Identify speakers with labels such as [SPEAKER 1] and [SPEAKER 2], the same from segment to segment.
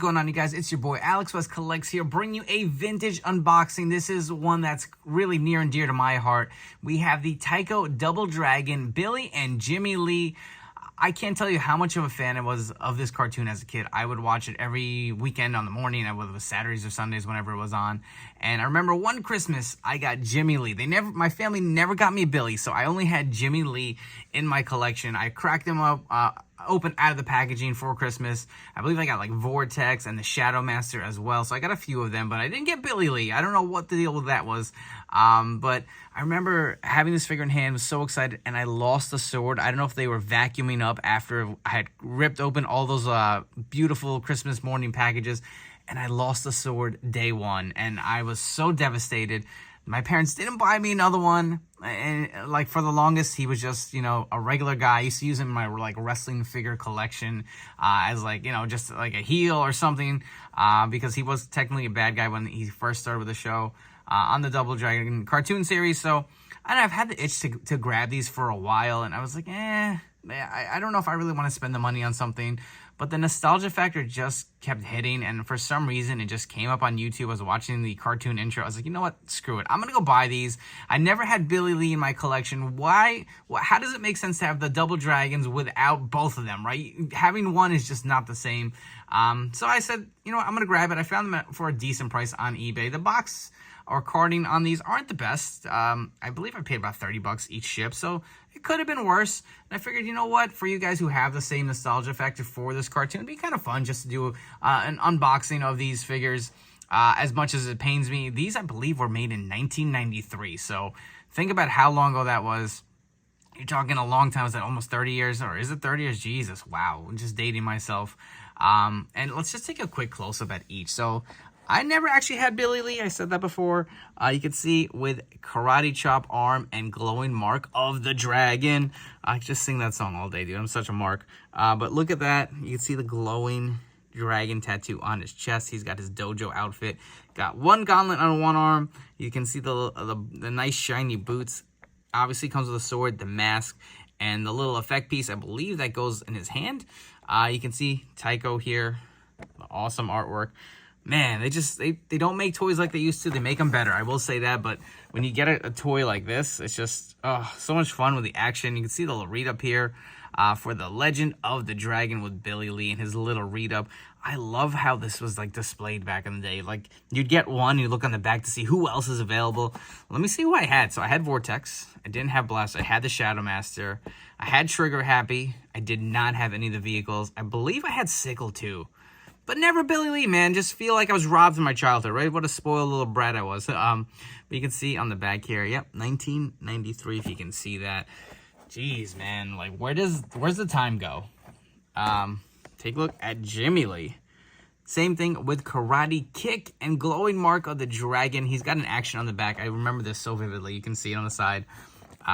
[SPEAKER 1] going on, you guys? It's your boy Alex West Collects here, bringing you a vintage unboxing. This is one that's really near and dear to my heart. We have the TYCO Double Dragon, Billy and Jimmy Lee. I can't tell you how much of a fan I was of this cartoon as a kid. I would watch it every weekend on the morning, whether it was Saturdays or Sundays, whenever it was on. And I remember one Christmas, I got Jimmy Lee. My family never got me Billy, so I only had Jimmy Lee in my collection. I cracked him up, opened out of the packaging for Christmas. I believe I got like Vortex and the Shadow Master as well, so I got a few of them, but I didn't get Billy Lee. I don't know what the deal with that was, but I remember having this figure in hand, was so excited, and I lost the sword. I don't know if they were vacuuming up after I had ripped open all those beautiful Christmas morning packages, and I lost the sword day one, and I was so devastated. My parents didn't buy me another one, and like for the longest, he was just, you know, a regular guy. I used to use him in my like wrestling figure collection as like, you know, just like a heel or something, because he was technically a bad guy when he first started with the show on the Double Dragon cartoon series. So I've had the itch to grab these for a while, and I was like, I don't know if I really want to spend the money on something. But the nostalgia factor just kept hitting, and for some reason, it just came up on YouTube. I was watching the cartoon intro. I was like, you know what? Screw it. I'm going to go buy these. I never had Billy Lee in my collection. Why? How does it make sense to have the Double Dragons without both of them, right? Having one is just not the same. So I said, you know what? I'm going to grab it. I found them for a decent price on eBay. The box or carding on these aren't the best. I believe I paid about 30 bucks each ship, so it could have been worse. And I figured, you know what, for you guys who have the same nostalgia factor for this cartoon, it'd be kind of fun just to do an unboxing of these figures. As much as it pains me, these I believe were made in 1993, so think about how long ago that was. You're talking a long time. Is that almost 30 years? Or is it 30 years? Jesus, wow. I'm just dating myself. And let's just take a quick close-up at each. So I never actually had Billy Lee. I said that before. You can see with Karate Chop arm and glowing mark of the dragon. I just sing that song all day, dude. I'm such a mark. But look at that. You can see the glowing dragon tattoo on his chest. He's got his dojo outfit. Got one gauntlet on one arm. You can see the nice shiny boots. Obviously comes with a sword, the mask, and the little effect piece. I believe that goes in his hand. You can see TYCO here. Awesome artwork. Man, they don't make toys like they used to. They make them better, I will say that. But when you get a toy like this, it's just so much fun with the action. You can see the little read-up here for the Legend of the Dragon with Billy Lee and his little read-up. I love how this was like displayed back in the day. Like, you'd get one, you look on the back to see who else is available. Let me see who I had. So I had Vortex. I didn't have Blast. I had the Shadow Master. I had Trigger Happy. I did not have any of the vehicles. I believe I had Sickle too. But never Billy Lee, man. Just feel like I was robbed in my childhood, right? What a spoiled little brat I was. But you can see on the back here, yep, 1993, if you can see that. Jeez, man, like, where's the time go? Take a look at Jimmy Lee. Same thing with Karate Kick and glowing mark of the dragon. He's got an action on the back. I remember this so vividly. You can see it on the side.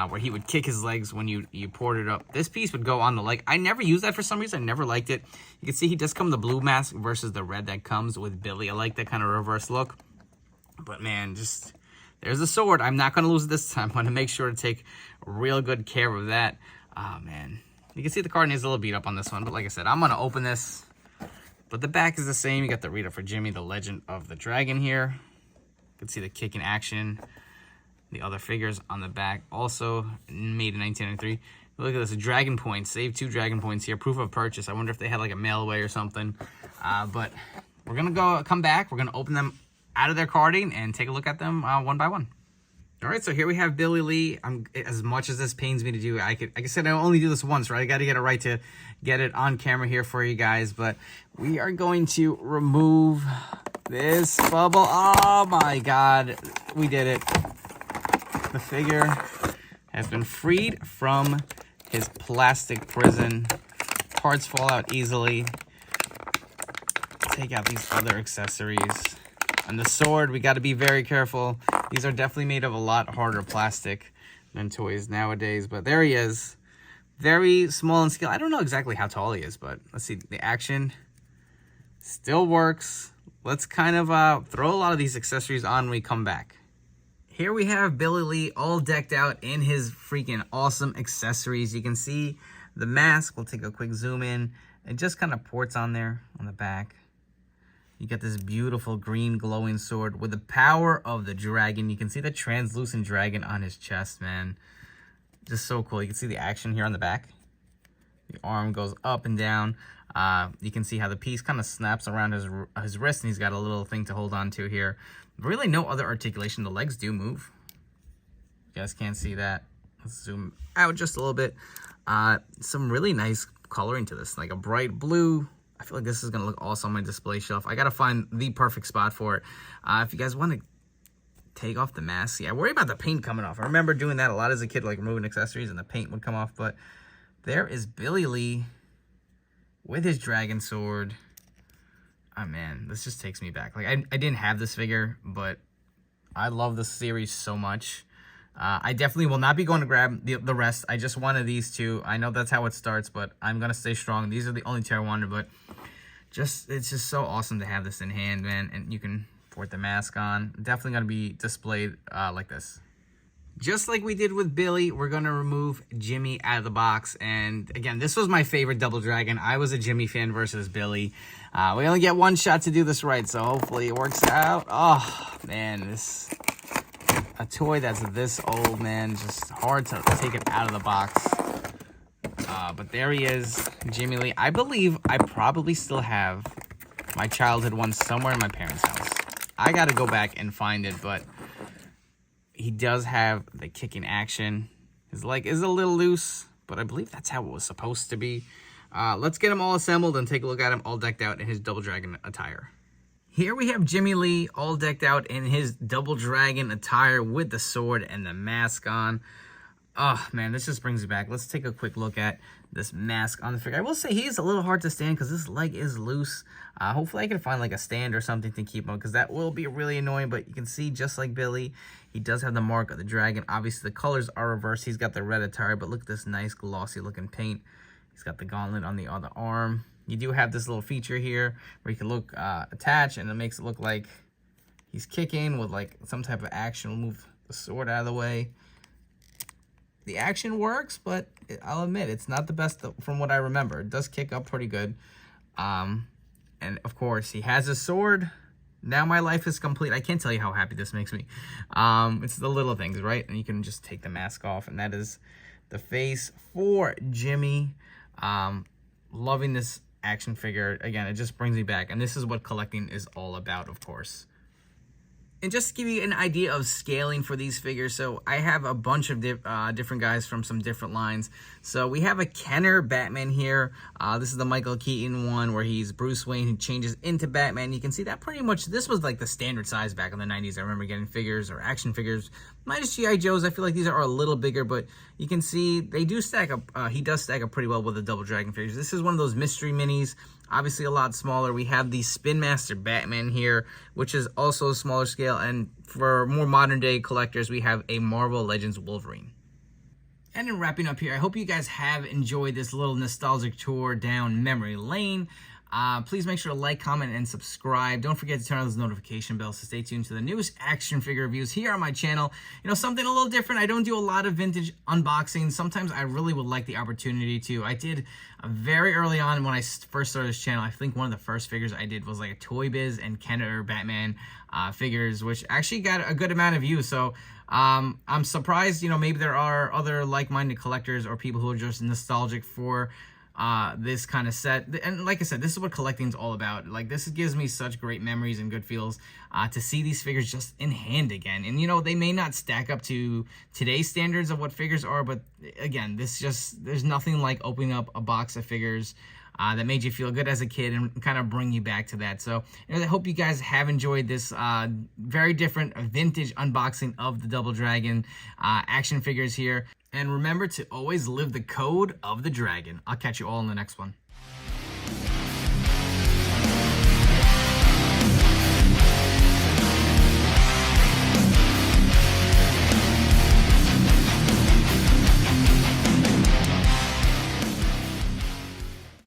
[SPEAKER 1] Where he would kick his legs when you poured it up. This piece would go on the leg. I never used that for some reason. I never liked it. You can see he does come the blue mask versus the red that comes with Billy. I like that kind of reverse look. But man, just there's the sword. I'm not going to lose it this time. I'm going to make sure to take real good care of that. Oh, man. You can see the card needs a little beat up on this one. But like I said, I'm going to open this. But the back is the same. You got the read up for Jimmy, the Legend of the Dragon here. You can see the kick in action. The other figures on the back also made in 1993. Look at this, Dragon Points. Save 2 Dragon Points here. Proof of purchase. I wonder if they had like a mail away or something. But we're going to come back. We're going to open them out of their carding and take a look at them one by one. All right, so here we have Billy Lee. As much as this pains me to do, like I said, I only do this once, right? I got to get it right to get it on camera here for you guys. But we are going to remove this bubble. Oh, my God. We did it. The figure has been freed from his plastic prison. Parts fall out easily. Take out these other accessories. And the sword, we got to be very careful. These are definitely made of a lot harder plastic than toys nowadays. But there he is. Very small in scale. I don't know exactly how tall he is, but let's see. The action still works. Let's kind of throw a lot of these accessories on when we come back. Here we have Billy Lee all decked out in his freaking awesome accessories. You can see the mask. We'll take a quick zoom in. It just kind of ports on there on the back. You got this beautiful green glowing sword with the power of the dragon. You can see the translucent dragon on his chest, man. Just so cool. You can see the action here on the back. The arm goes up and down. You can see how the piece kind of snaps around his wrist, and he's got a little thing to hold on to here. Really no other articulation. The legs do move. You guys can't see that. Let's zoom out just a little bit. Some really nice coloring to this, like a bright blue. I feel like this is going to look awesome on my display shelf. I got to find the perfect spot for it. If you guys want to take off the mask, see, I worry about the paint coming off. I remember doing that a lot as a kid, like removing accessories and the paint would come off. But there is Billy Lee with his dragon sword. Oh man, this just takes me back. Like I didn't have this figure, but I love this series so much. I definitely will not be going to grab the rest. I just wanted these two. I know that's how it starts, but I'm gonna stay strong. These are the only two I wanted, but it's just so awesome to have this in hand, man. And you can put the mask on. Definitely gonna be displayed like this. Just like we did with Billy, we're going to remove Jimmy out of the box. And again, this was my favorite Double Dragon. I was a Jimmy fan versus Billy. We only get one shot to do this right, so hopefully it works out. Oh, man, a toy that's this old, man, just hard to take it out of the box. But there he is, Jimmy Lee. I believe I probably still have my childhood one somewhere in my parents' house. I got to go back and find it, but he does have the kicking action. His leg is a little loose, but I believe that's how it was supposed to be. Let's get him all assembled and take a look at him all decked out in his Double Dragon attire. Here we have Jimmy Lee all decked out in his Double Dragon attire with the sword and the mask on. Oh, man, this just brings me back. Let's take a quick look at this mask on the figure. I will say he's a little hard to stand because this leg is loose. Hopefully I can find like a stand or something to keep him, because that will be really annoying. But you can see, just like Billy, he does have the mark of the dragon. Obviously, the colors are reversed. He's got the red attire, but look at this nice glossy looking paint. He's got the gauntlet on the other arm. You do have this little feature here where you can look attach, and it makes it look like he's kicking with like some type of action. We'll move the sword out of the way. The action works, but I'll admit it's not the best from what I remember. It does kick up pretty good. And of course, he has a sword. Now my life is complete. I can't tell you how happy this makes me. It's the little things, right? And you can just take the mask off, and that is the face for Jimmy. Loving this action figure. Again, it just brings me back. And this is what collecting is all about, of course. And just to give you an idea of scaling for these figures, so I have a bunch of different guys from some different lines. So we have a Kenner Batman here. This is the Michael Keaton one where he's Bruce Wayne who changes into Batman. You can see that pretty much, this was like the standard size back in the 90s. I remember getting figures or action figures. Minus G.I. Joes, I feel like these are a little bigger, but you can see they do stack up. He does stack up pretty well with the Double Dragon figures. This is one of those mystery minis. Obviously a lot smaller. We have the Spin Master Batman here, which is also a smaller scale. And for more modern day collectors, we have a Marvel Legends Wolverine. And in wrapping up here, I hope you guys have enjoyed this little nostalgic tour down memory lane. Please make sure to like, comment, and subscribe. Don't forget to turn on those notification bells to stay tuned to the newest action figure reviews here on my channel. You know, something a little different. I don't do a lot of vintage unboxings. Sometimes I really would like the opportunity to. I did very early on when I first started this channel. I think one of the first figures I did was like a Toy Biz and Kenner Batman figures, which actually got a good amount of views. So I'm surprised, you know, maybe there are other like-minded collectors or people who are just nostalgic for this kind of set. And like I said, this is what collecting is all about. Like, this gives me such great memories and good feels to see these figures just in hand again. And you know, they may not stack up to today's standards of what figures are, but again, there's nothing like opening up a box of figures that made you feel good as a kid and kind of bring you back to that. So, you know, I hope you guys have enjoyed this very different vintage unboxing of the Double Dragon action figures here. And remember to always live the code of the dragon. I'll catch you all in the next one.